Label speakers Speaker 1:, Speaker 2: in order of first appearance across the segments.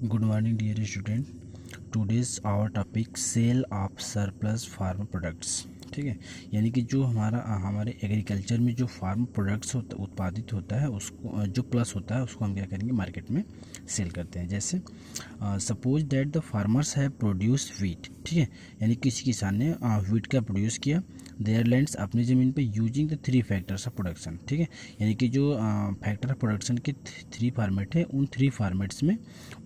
Speaker 1: Good morning, dear student. Today's our topic sale of surplus farm products. ठीक है, यानी कि जो हमारे एग्रीकल्चर में जो फार्म प्रोडक्ट्स उत्पादित होता है उसको जो प्लस होता है उसको हम क्या करेंगे, मार्केट में सेल करते हैं. जैसे suppose that the farmers have produced wheat. ठीक है, यानी किसी किसान ने वीट का प्रोड्यूस किया देयर लैंड्स अपनी ज़मीन पे using the 3 factors of production. ठीक है, यानी कि जो फैक्टर ऑफ प्रोडक्शन के 3 फार्मेट है, उन 3 फार्मेट्स में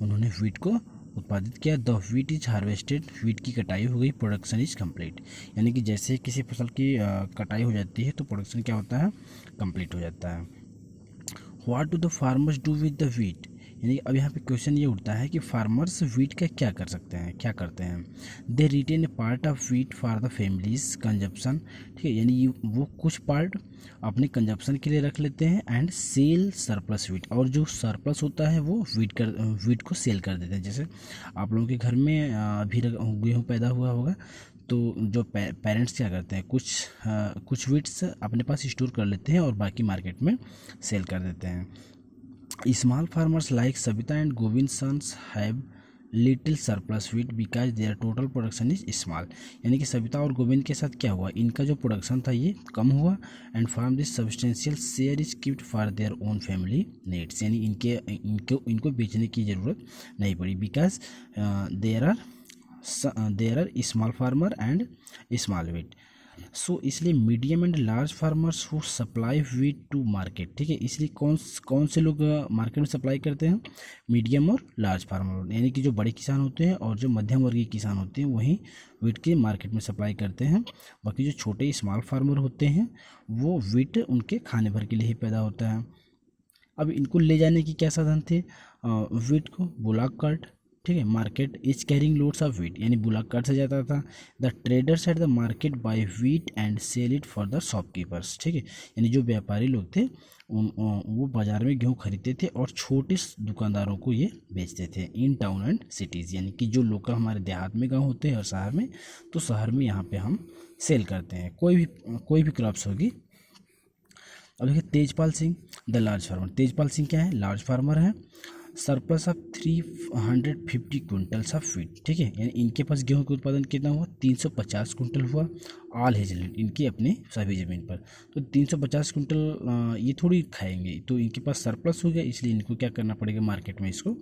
Speaker 1: उन्होंने वीट को उत्पादित किया. The wheat is harvested, wheat की कटाई हो गई, प्रोडक्शन इज कंप्लीट. यानी कि जैसे किसी फसल की कटाई हो जाती है तो प्रोडक्शन क्या होता है, कंप्लीट हो जाता है. What do the farmers do with the wheat. यानी अब यहाँ पे क्वेश्चन ये उठता है कि फार्मर्स वीट का क्या कर सकते हैं, क्या करते हैं. दे retain A part of wheat for the families consumption. ठीक है, यानी वो कुछ पार्ट अपने कंजप्शन के लिए रख लेते हैं एंड सेल सरप्लस वीट, और जो सरप्लस होता है वो वीट को सेल कर देते हैं. जैसे आप लोगों के घर में अभी गेहूँ पैदा हुआ होगा तो जो पेरेंट्स क्या करते हैं, कुछ वीट्स अपने पास स्टोर कर लेते हैं और बाकी मार्केट में सेल कर देते हैं. Small farmers like Savita and Govind sons have little surplus wheat because their total production is small. यानी कि सविता और गोविंद के साथ क्या हुआ, इनका जो प्रोडक्शन था ये कम हुआ and from this substantial share is keeped for their own family needs. यानी इनको बेचने की ज़रूरत नहीं पड़ी because there are small farmer and small wheat. So इसलिए medium and large farmers who supply wheat to market. ठीक है, इसलिए कौन से लोग मार्केट में सप्लाई करते हैं, मीडियम और लार्ज फार्मर. यानी कि जो बड़े किसान होते हैं और जो मध्यम वर्गीय किसान होते हैं वही वीट की मार्केट में सप्लाई करते हैं. बाकी जो छोटे स्मॉल फार्मर होते हैं वो वीट उनके खाने भर के लिए ही पैदा होता है. अब इनको ले जाने की क्या साधन थे, वीट को बुलॉक कार्ट. ठीक है, market is carrying loads of wheat, यानी बुलॉक कार्ट से जाता था. The traders at the market buy wheat and sell it for the shopkeepers. ठीक है, यानी जो व्यापारी लोग थे वो बाजार में गेहूँ खरीदते थे और छोटे दुकानदारों को ये बेचते थे इन टाउन एंड सिटीज़. यानी कि जो लोकल हमारे देहात में गाँव होते हैं और शहर में, तो शहर में यहाँ पे हम सेल करते हैं कोई भी क्रॉप्स होगी. अब देखिए Tejpal Singh the large farmer. Tejpal Singh क्या है, लार्ज फार्मर है. Surplus of 350 quintals of wheat. ठीक है, यानी इनके पास गेहूं का उत्पादन कितना हुआ, 350 कुंटल हुआ. ऑल हेजलैंड, इनकी अपने सभी ज़मीन पर. तो 350 कुंटल ये थोड़ी खाएंगे, तो इनके पास सरप्लस हो गया, इसलिए इनको क्या करना पड़ेगा, मार्केट में इसको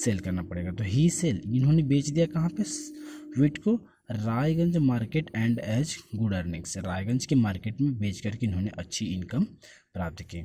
Speaker 1: सेल करना पड़ेगा. तो ही सेल, इन्होंने बेच दिया कहाँ पे, वीट को Raiganj market and as good earnings. Raiganj के मार्केट में बेच करके इन्होंने अच्छी इनकम प्राप्त की.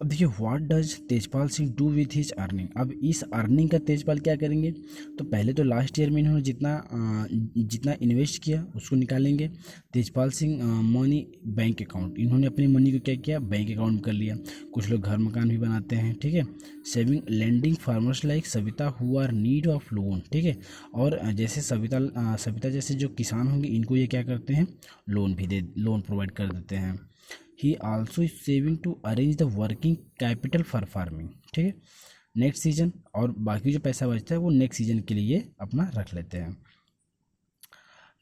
Speaker 1: अब देखिए what does Tejpal Singh do with his earning. अब इस अर्निंग का तेजपाल क्या करेंगे, तो पहले तो लास्ट ईयर में इन्होंने जितना इन्वेस्ट किया उसको निकालेंगे. Tejpal Singh money bank account, इन्होंने अपनी मनी को क्या किया, बैंक अकाउंट में कर लिया. कुछ लोग घर मकान भी बनाते हैं. ठीक है, saving lending farmers like Savita who are need of loan. ठीक है, और जैसे सविता जैसे जो किसान होंगे इनको ये क्या करते हैं, लोन प्रोवाइड कर देते हैं. He also is saving to arrange the working capital for farming. ठीक है, नेक्स्ट सीजन, और बाकी जो पैसा बचता है वो नेक्स्ट सीजन के लिए अपना रख लेते हैं.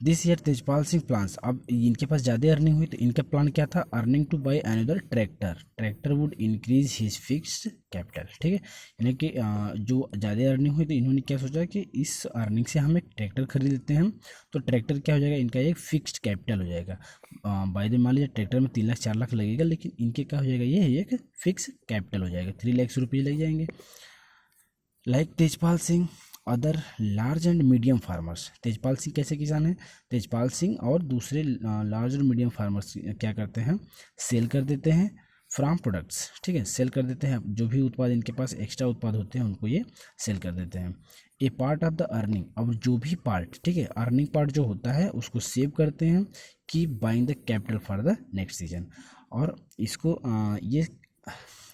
Speaker 1: This year Tejpal Singh plans. अब इनके पास ज़्यादा अर्निंग हुई तो इनका प्लान क्या था, earning to buy another tractor would increase his fixed capital. ठीक है, यानी कि जो ज़्यादा अर्निंग हुई तो इन्होंने क्या सोचा कि इस अर्निंग से हम एक ट्रैक्टर खरीद लेते हैं. तो ट्रैक्टर क्या हो जाएगा, इनका एक फिक्स्ड कैपिटल हो जाएगा. बाय द मान लीजिए ट्रैक्टर में 3 लाख 4 लाख लगेगा, लेकिन इनके क्या हो जाएगा, ये एक फिक्स कैपिटल हो जाएगा, 3 लाख रुपये लग जाएंगे. Like Tejpal Singh other large and medium farmers. Tejpal Singh कैसे किसान हैं, तेजपाल सिंह और दूसरे लार्ज और मीडियम फार्मर्स क्या करते हैं, सेल कर देते हैं फ्राम प्रोडक्ट्स. ठीक है, सेल कर देते हैं, जो भी उत्पाद इनके पास एक्स्ट्रा उत्पाद होते हैं उनको ये सेल कर देते हैं. ए पार्ट ऑफ द अर्निंग, अब जो भी पार्ट, ठीक है, अर्निंग पार्ट जो होता है उसको सेव करते हैं कि buying the capital for the next season, और इसको ये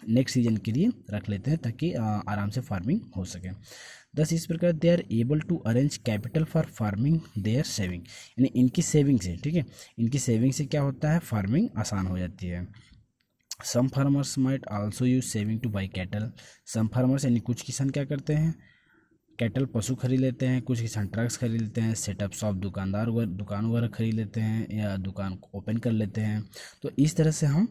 Speaker 1: नेक्स्ट सीजन के लिए रख लेते हैं ताकि आराम से फार्मिंग हो सके. दस इस प्रकार they are able to arrange capital for farming their saving. यानी इनकी सेविंग से, ठीक है, इनकी सेविंग से क्या होता है, फार्मिंग आसान हो जाती है. Some farmers might also use saving to buy cattle. Some farmers यानी कुछ किसान क्या करते हैं, कैटल पशु खरीद लेते हैं, कुछ किसान ट्रक्स खरीद लेते हैं, सेटअप शॉप दुकानदार वगैरह दुकान वगैरह खरीद लेते हैं या दुकान को ओपन कर लेते हैं। तो इस तरह से हम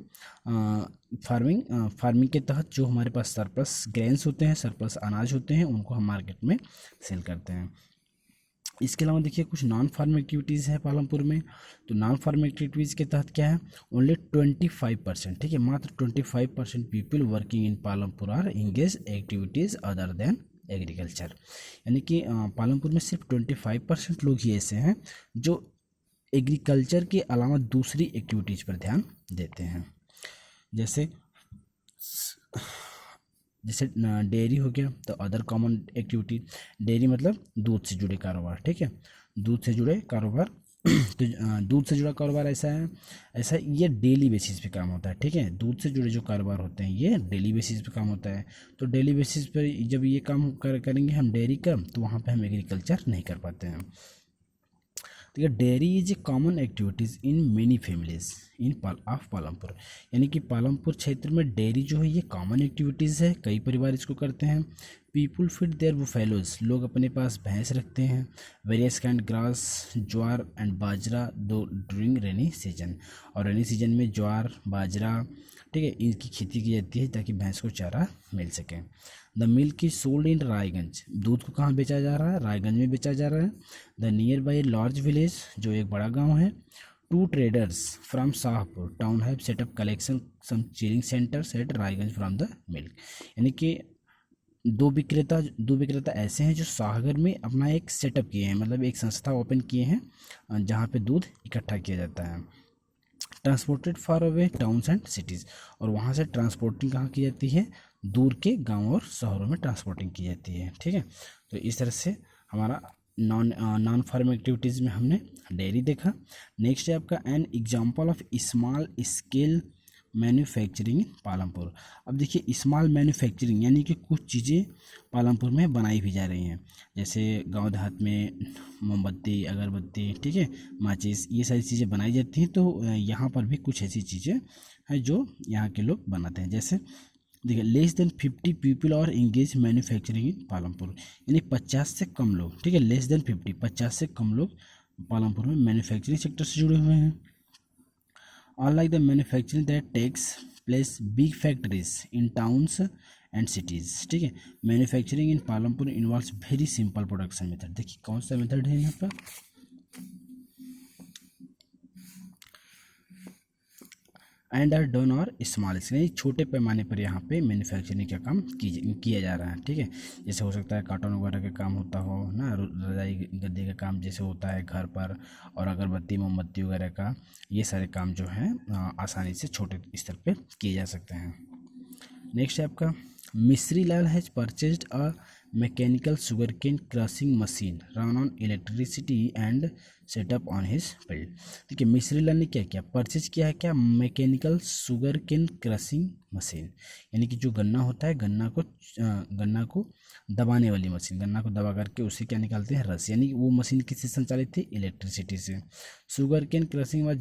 Speaker 1: फार्मिंग के तहत जो हमारे पास सरप्लस ग्रेन्स होते हैं, सरप्लस अनाज होते हैं, उनको हम मार्केट में सेल करते हैं। इसके अलावा देखिए कुछ नॉन फार्म एक्टिविटीज़ है पालमपुर में। तो नॉन फार्म एक्टिविटीज़ के तहत क्या है, ओनली 25%, ठीक है, मात्र 25% people working in Palampur are engage activities other than agriculture. यानी कि पालमपुर में सिर्फ 25% लोग ही ऐसे हैं जो एग्रीकल्चर के अलावा दूसरी एक्टिविटीज़ पर ध्यान देते हैं। जैसे डेयरी हो गया, तो अदर कॉमन एक्टिविटी, डेयरी मतलब दूध से जुड़े कारोबार, ठीक है, दूध से जुड़े कारोबार। तो दूध से जुड़ा कारोबार ऐसा ये डेली बेसिस पे काम होता है, ठीक है, दूध से जुड़े जो कारोबार होते हैं ये डेली बेसिस पे काम होता है। तो डेली बेसिस पे जब ये काम करेंगे हम डेयरी का, तो वहाँ पे हम एग्रीकल्चर नहीं कर पाते हैं। तो dairy is a common activities in many families in Palampur. यानी कि पालमपुर क्षेत्र में डेयरी जो है ये कॉमन एक्टिविटीज़ है, कई परिवार इसको करते हैं। पीपुल फीड देयर बुफेलोज, लोग अपने पास भैंस रखते हैं। Various kind grass, jowar and bajra दो ड्यूरिंग रेनी सीजन, और रेनी सीजन में ज्वार बाजरा, ठीक है, इनकी खेती की जाती है ताकि भैंस को चारा मिल सके। The milk is sold in Raiganj, दूध को कहाँ बेचा जा रहा है, रायगंज में बेचा जा रहा है। The nearby large village, जो एक बड़ा गांव है। Two traders from Shahpur town have set up collection some chilling centres at Raiganj from the milk. यानी कि दो विक्रेता ऐसे हैं जो शाहगढ़ में अपना एक सेटअप किए हैं, मतलब एक संस्था ओपन किए हैं जहाँ पे दूध इकट्ठा किया जाता है। Transported far away towns and cities, और वहाँ से ट्रांसपोर्टिंग कहाँ की जाती है, दूर के गाँव और शहरों में ट्रांसपोर्टिंग की जाती है, ठीक है। तो इस तरह से हमारा नॉन फार्म एक्टिविटीज़ में हमने डेयरी देखा। नेक्स्ट है आपका an example of small scale manufacturing इन पालमपुर। अब देखिए स्मॉल मैन्युफैक्चरिंग यानी कि कुछ चीज़ें पालमपुर में बनाई भी जा रही हैं, जैसे गांव देहात में मोमबत्ती, अगरबत्ती, ठीक है, माचिस, ये सारी चीज़ें बनाई जाती हैं। तो यहाँ पर भी कुछ ऐसी चीज़ें हैं जो यहाँ के लोग बनाते हैं। जैसे देखिए लेस देन 50 पीपल और इंगेज मैन्युफैक्चरिंग इन पालमपुर, यानी 50 से कम लोग, ठीक है, लेस देन 50 से कम लोग पालमपुर में मैन्युफैक्चरिंग सेक्टर से जुड़े हुए हैं। Unlike the manufacturing that takes place big factories in towns and cities, ठीक है, मैन्युफैक्चरिंग इन Palampur involves very simple production method. देखिए कौन सा मेथड है यहाँ पर, एंड आर डन और स्मॉल स्केल, छोटे पैमाने पर यहाँ पे मैन्युफैक्चरिंग का काम किया जा रहा है, ठीक है। जैसे हो सकता है कार्टन वगैरह का काम होता हो ना, रजाई गद्दे का काम जैसे होता है घर पर, और अगरबत्ती मोमबत्ती वगैरह का, ये सारे काम जो है आसानी से छोटे स्तर पे किए जा सकते हैं। नेक्स्ट है आपका Mishri Lal has purchased a mechanical sugarcane crushing machine run on electricity and setup on his field. देखिए मिश्री लाल ने क्या किया, परचेज किया है क्या, मैकेनिकल शुगरकेन क्रशिंग मशीन, यानी कि जो गन्ना होता है, गन्ना को दबाने वाली मशीन, गन्ना को दबा करके उससे क्या निकालते हैं, रस, यानी वो मशीन किससे संचालित थी, इलेक्ट्रिसिटी से। Sugarcane crushing